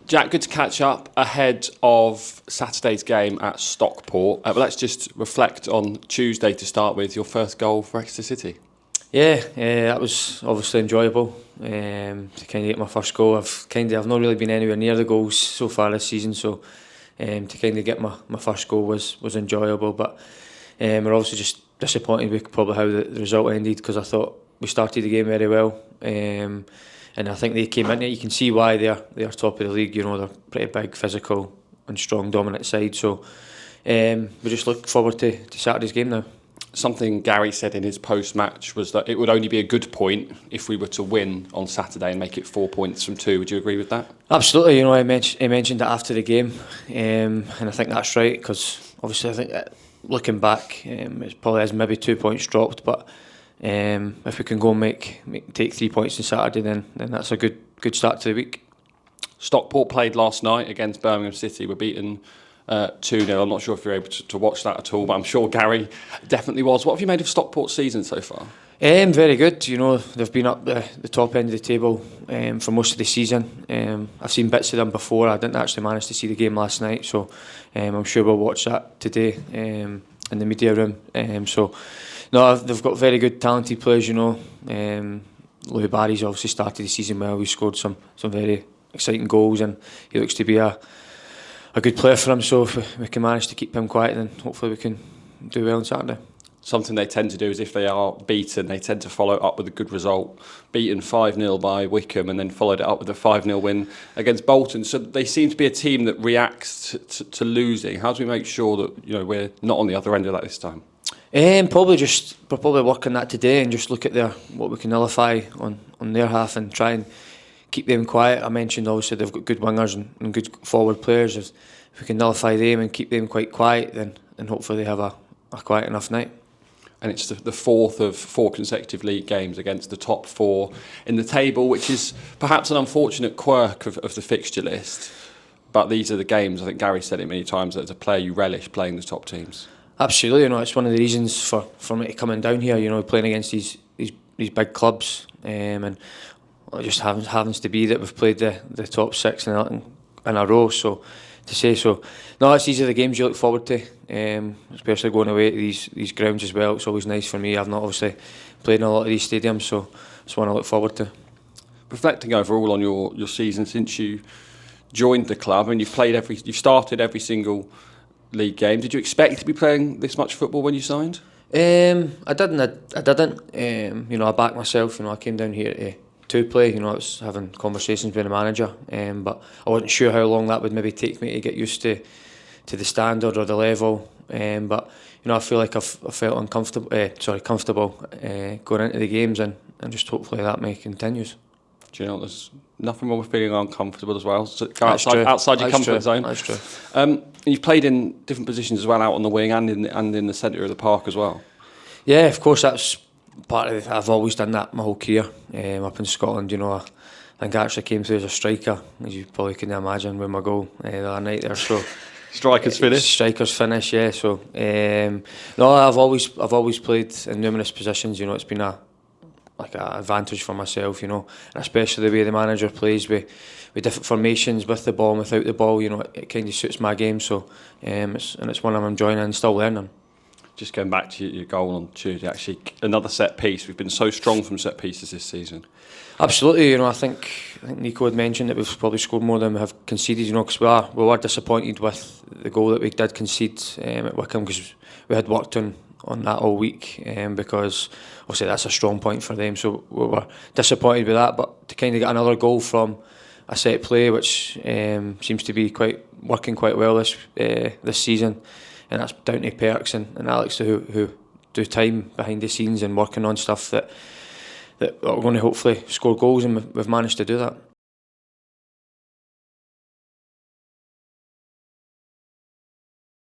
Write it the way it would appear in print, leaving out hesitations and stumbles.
Jack, good to catch up ahead of Saturday's game at Stockport. But let's just reflect on Tuesday to start with, your first goal for Exeter City. Yeah, that was obviously enjoyable to kind of get my first goal. I've not really been anywhere near the goals so far this season, so to kind of get my first goal was enjoyable. But we're obviously just disappointed with probably how the result ended, because I thought we started the game very well. And I think they came into it. You can see why they're top of the league. You know, they're pretty big, physical and strong, dominant side. So we just look forward to Saturday's game now. Something Gary said in his post-match was that it would only be a good point if we were to win on Saturday and make it 4 points from 2. Would you agree with that? Absolutely. You know, he mentioned it after the game, and I think that's right, because obviously I think looking back, it probably has maybe 2 points dropped, but if we can go and take 3 points on Saturday, then that's a good start to the week. Stockport played last night against Birmingham City. We're beaten 2-0. I'm not sure if you're able to watch that at all, but I'm sure Gary definitely was. What have you made of Stockport's season so far? Very good. You know, they've been up the top end of the table for most of the season. I've seen bits of them before. I didn't actually manage to see the game last night, so I'm sure we'll watch that today in the media room. No, they've got very good, talented players. You know, Louis Barry's obviously started the season well. We scored some very exciting goals, and he looks to be a good player for him. So if we can manage to keep him quiet, then hopefully we can do well on Saturday. Something they tend to do is if they are beaten, they tend to follow up with a good result. Beaten 5-0 by Wycombe and then followed it up with a 5-0 win against Bolton. So they seem to be a team that reacts to losing. How do we make sure that we're not on the other end of that this time? Probably work on that today and just look at what we can nullify on their half and try and keep them quiet. I mentioned obviously they've got good wingers and good forward players. If we can nullify them and keep them quite quiet, then hopefully they have a quiet enough night. And it's the fourth of 4 consecutive league games against the top 4 in the table, which is perhaps an unfortunate quirk of the fixture list. But these are the games, I think Gary said it many times, that as a player you relish playing the top teams. Absolutely, it's one of the reasons for me coming down here, playing against these big clubs, and it just happens to be that we've played the top 6 in a row. So to say so, no, these are the games you look forward to, especially going away to these grounds as well. It's always nice for me. I've not obviously played in a lot of these stadiums, so it's one I look forward to. Reflecting overall on your season since you joined the club, and you've started every single league game. Did you expect to be playing this much football when you signed? I didn't. I backed myself. I came down here to play. I was having conversations with the manager, but I wasn't sure how long that would maybe take me to get used to the standard or the level. But I feel like I felt comfortable going into the games, and just hopefully that may continues. Do you know, there's nothing wrong with feeling uncomfortable as well. So go outside your comfort zone. That's true. You've played in different positions as well, out on the wing and in the centre of the park as well. Yeah, of course, that's part of it. I've always done that my whole career. Up in Scotland, I think I actually came through as a striker, as you probably can imagine with my goal the other night there. So Striker's finish, yeah. So no, I've always played in numerous positions. It's been an advantage for myself, and especially the way the manager plays with different formations, with the ball and without the ball. It kind of suits my game. So it's one I'm enjoying and still learning. Just going back to your goal on Tuesday, actually, another set piece. We've been so strong from set pieces this season. Absolutely, I think Nico had mentioned that we've probably scored more than we have conceded. Because we were disappointed with the goal that we did concede at Wycombe, because we had worked on that all week, because obviously that's a strong point for them. So we were disappointed with that, but to kind of get another goal from a set play, which seems to be working quite well this season. And that's down to Perks and Alex who do time behind the scenes and working on stuff that we're going to hopefully score goals, and we've managed to do that.